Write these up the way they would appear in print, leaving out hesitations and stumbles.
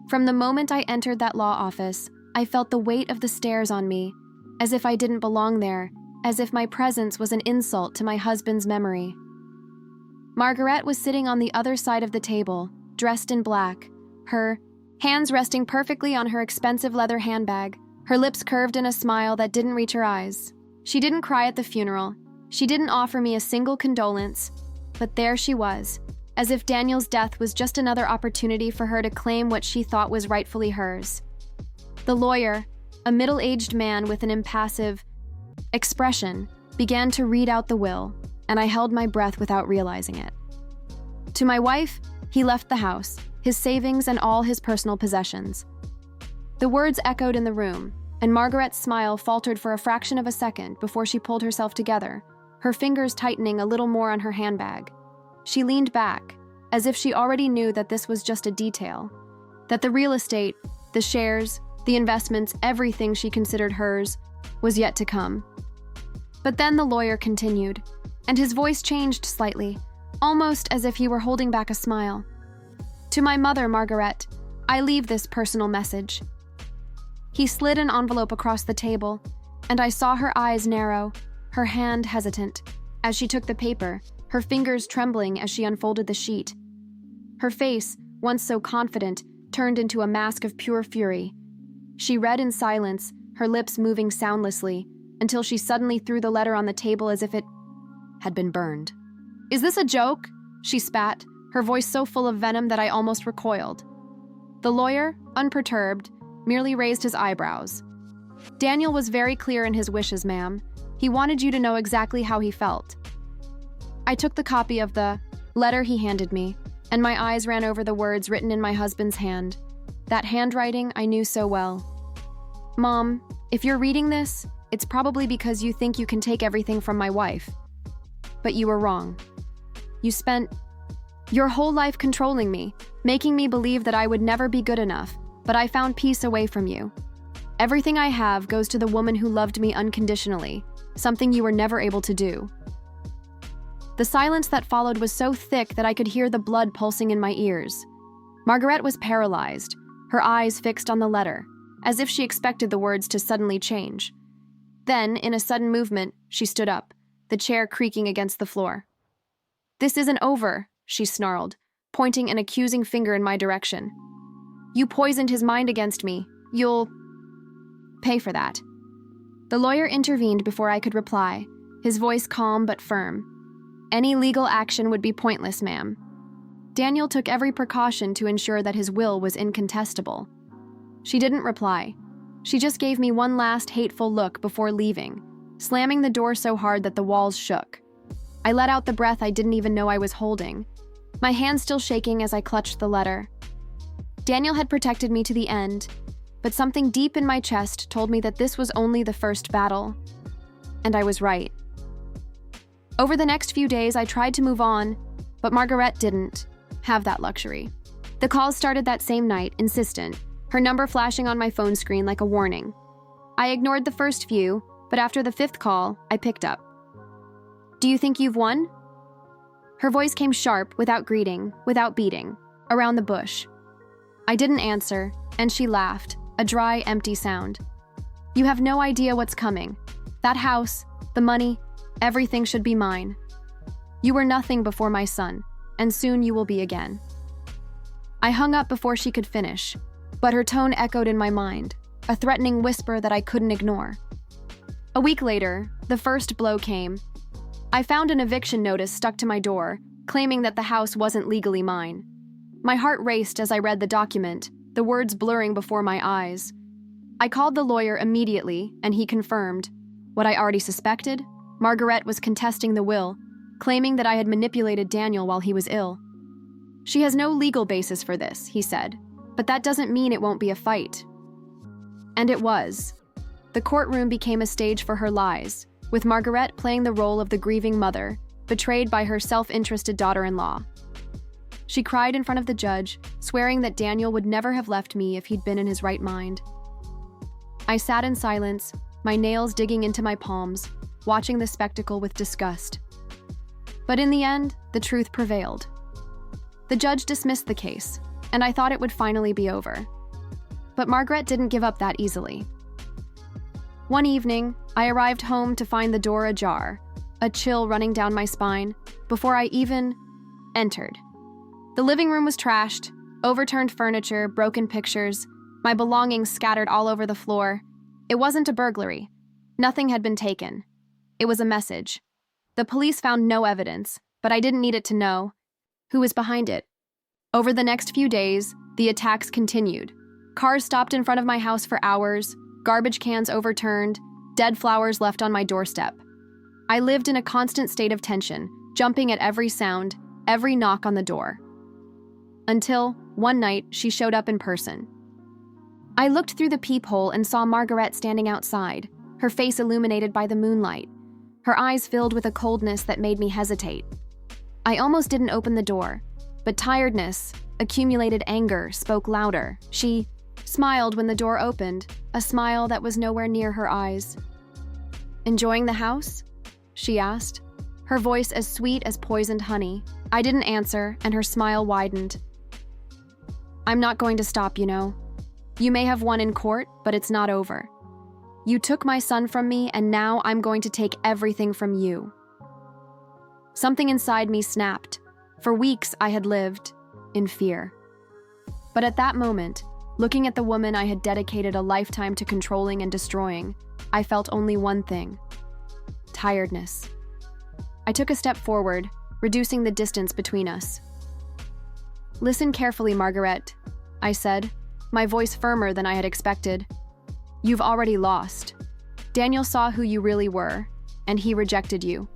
From the moment I entered that law office, I felt the weight of the stairs on me, as if I didn't belong there, as if my presence was an insult to my husband's memory. Margaret was sitting on the other side of the table, dressed in black, her hands resting perfectly on her expensive leather handbag, her lips curved in a smile that didn't reach her eyes. She didn't cry at the funeral. She didn't offer me a single condolence, but there she was, as if Daniel's death was just another opportunity for her to claim what she thought was rightfully hers. The lawyer, a middle-aged man with an impassive expression, began to read out the will, and I held my breath without realizing it. To my wife, he left the house, his savings and all his personal possessions. The words echoed in the room, and Margaret's smile faltered for a fraction of a second before she pulled herself together, her fingers tightening a little more on her handbag. She leaned back, as if she already knew that this was just a detail, that the real estate, the shares, the investments, everything she considered hers, was yet to come. But then the lawyer continued, and his voice changed slightly, almost as if he were holding back a smile. To my mother, Margaret, I leave this personal message. He slid an envelope across the table, and I saw her eyes narrow, her hand hesitant, as she took the paper, her fingers trembling as she unfolded the sheet. Her face, once so confident, turned into a mask of pure fury. She read in silence, her lips moving soundlessly, until she suddenly threw the letter on the table as if it had been burned. "Is this a joke?" she spat, her voice so full of venom that I almost recoiled. The lawyer, unperturbed, merely raised his eyebrows. "Daniel was very clear in his wishes, ma'am. He wanted you to know exactly how he felt." I took the copy of the letter he handed me, and my eyes ran over the words written in my husband's hand. That handwriting I knew so well. "Mom, if you're reading this, it's probably because you think you can take everything from my wife. But you were wrong. You spent your whole life controlling me, making me believe that I would never be good enough, but I found peace away from you. Everything I have goes to the woman who loved me unconditionally, something you were never able to do." The silence that followed was so thick that I could hear the blood pulsing in my ears. Margaret was paralyzed, her eyes fixed on the letter, as if she expected the words to suddenly change. Then, in a sudden movement, she stood up, the chair creaking against the floor. "This isn't over," she snarled, pointing an accusing finger in my direction. "You poisoned his mind against me. You'll pay for that." The lawyer intervened before I could reply, his voice calm but firm. "Any legal action would be pointless, ma'am. Daniel took every precaution to ensure that his will was incontestable." She didn't reply. She just gave me one last hateful look before leaving, slamming the door so hard that the walls shook. I let out the breath I didn't even know I was holding, my hand still shaking as I clutched the letter. Daniel had protected me to the end, but something deep in my chest told me that this was only the first battle. And I was right. Over the next few days, I tried to move on, but Margaret didn't have that luxury. The calls started that same night, insistent, her number flashing on my phone screen like a warning. I ignored the first few, but after the fifth call, I picked up. "Do you think you've won?" Her voice came sharp, without greeting, without beating, around the bush. I didn't answer, and she laughed, a dry, empty sound. "You have no idea what's coming. That house, the money, everything should be mine. You were nothing before my son, and soon you will be again." I hung up before she could finish, but her tone echoed in my mind, a threatening whisper that I couldn't ignore. A week later, the first blow came. I found an eviction notice stuck to my door, claiming that the house wasn't legally mine. My heart raced as I read the document, the words blurring before my eyes. I called the lawyer immediately, and he confirmed what I already suspected. Margaret was contesting the will, claiming that I had manipulated Daniel while he was ill. "She has no legal basis for this," he said, "but that doesn't mean it won't be a fight." And it was. The courtroom became a stage for her lies, with Margaret playing the role of the grieving mother, betrayed by her self-interested daughter-in-law. She cried in front of the judge, swearing that Daniel would never have left me if he'd been in his right mind. I sat in silence, my nails digging into my palms, watching the spectacle with disgust. But in the end, the truth prevailed. The judge dismissed the case, and I thought it would finally be over. But Margaret didn't give up that easily. One evening, I arrived home to find the door ajar, a chill running down my spine before I even entered. The living room was trashed, overturned furniture, broken pictures, my belongings scattered all over the floor. It wasn't a burglary. Nothing had been taken. It was a message. The police found no evidence, but I didn't need it to know who was behind it. Over the next few days, the attacks continued. Cars stopped in front of my house for hours, garbage cans overturned, dead flowers left on my doorstep. I lived in a constant state of tension, jumping at every sound, every knock on the door. Until, one night, she showed up in person. I looked through the peephole and saw Margaret standing outside, her face illuminated by the moonlight, her eyes filled with a coldness that made me hesitate. I almost didn't open the door, but tiredness, accumulated anger, spoke louder. She smiled when the door opened, a smile that was nowhere near her eyes. "Enjoying the house?" she asked, her voice as sweet as poisoned honey. I didn't answer, and her smile widened. "I'm not going to stop, you know. You may have won in court, but it's not over. You took my son from me, and now I'm going to take everything from you." Something inside me snapped. For weeks, I had lived in fear. But at that moment, looking at the woman I had dedicated a lifetime to controlling and destroying, I felt only one thing: tiredness. I took a step forward, reducing the distance between us. "Listen carefully, Margaret," I said, my voice firmer than I had expected. "You've already lost. Daniel saw who you really were, and he rejected you.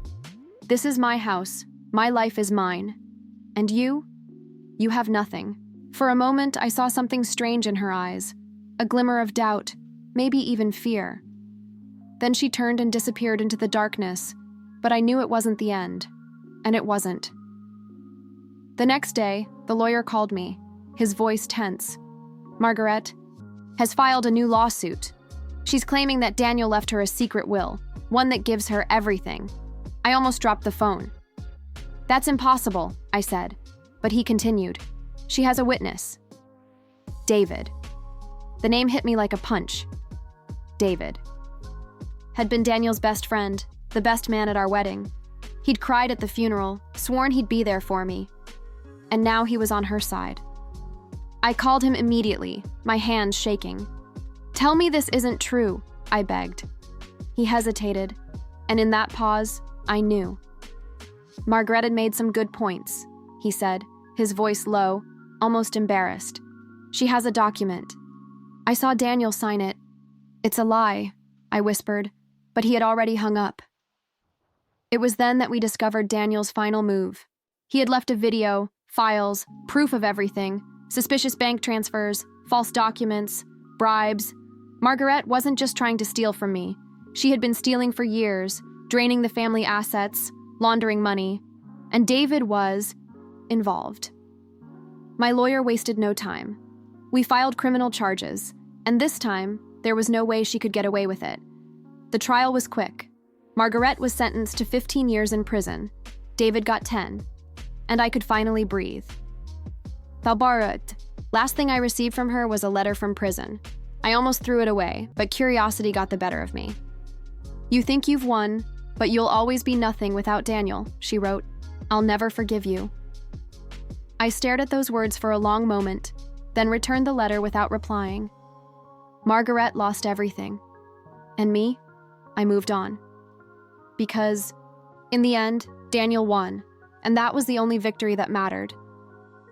This is my house. My life is mine. And you have nothing." For a moment, I saw something strange in her eyes, a glimmer of doubt, maybe even fear. Then she turned and disappeared into the darkness, but I knew it wasn't the end, and it wasn't. The next day, the lawyer called me, his voice tense. "Margaret has filed a new lawsuit. She's claiming that Daniel left her a secret will, one that gives her everything." I almost dropped the phone. "That's impossible," I said, but he continued. "She has a witness. David." The name hit me like a punch. David had been Daniel's best friend, the best man at our wedding. He'd cried at the funeral, sworn he'd be there for me. And now he was on her side. I called him immediately, my hands shaking. "Tell me this isn't true," I begged. He hesitated, and in that pause, I knew. "Margaret had made some good points," he said, his voice low, almost embarrassed. "She has a document. I saw Daniel sign it." "It's a lie," I whispered, but he had already hung up. It was then that we discovered Daniel's final move. He had left a video, files, proof of everything, suspicious bank transfers, false documents, bribes. Margaret wasn't just trying to steal from me. She had been stealing for years, draining the family assets, laundering money, and David was involved. My lawyer wasted no time. We filed criminal charges, and this time, there was no way she could get away with it. The trial was quick. Margaret was sentenced to 15 years in prison. David got 10, and I could finally breathe. Thalbarut. Last thing I received from her was a letter from prison. I almost threw it away, but curiosity got the better of me. "You think you've won, but you'll always be nothing without Daniel," she wrote. "I'll never forgive you." I stared at those words for a long moment, then returned the letter without replying. Margaret lost everything. And me? I moved on. Because, in the end, Daniel won, and that was the only victory that mattered.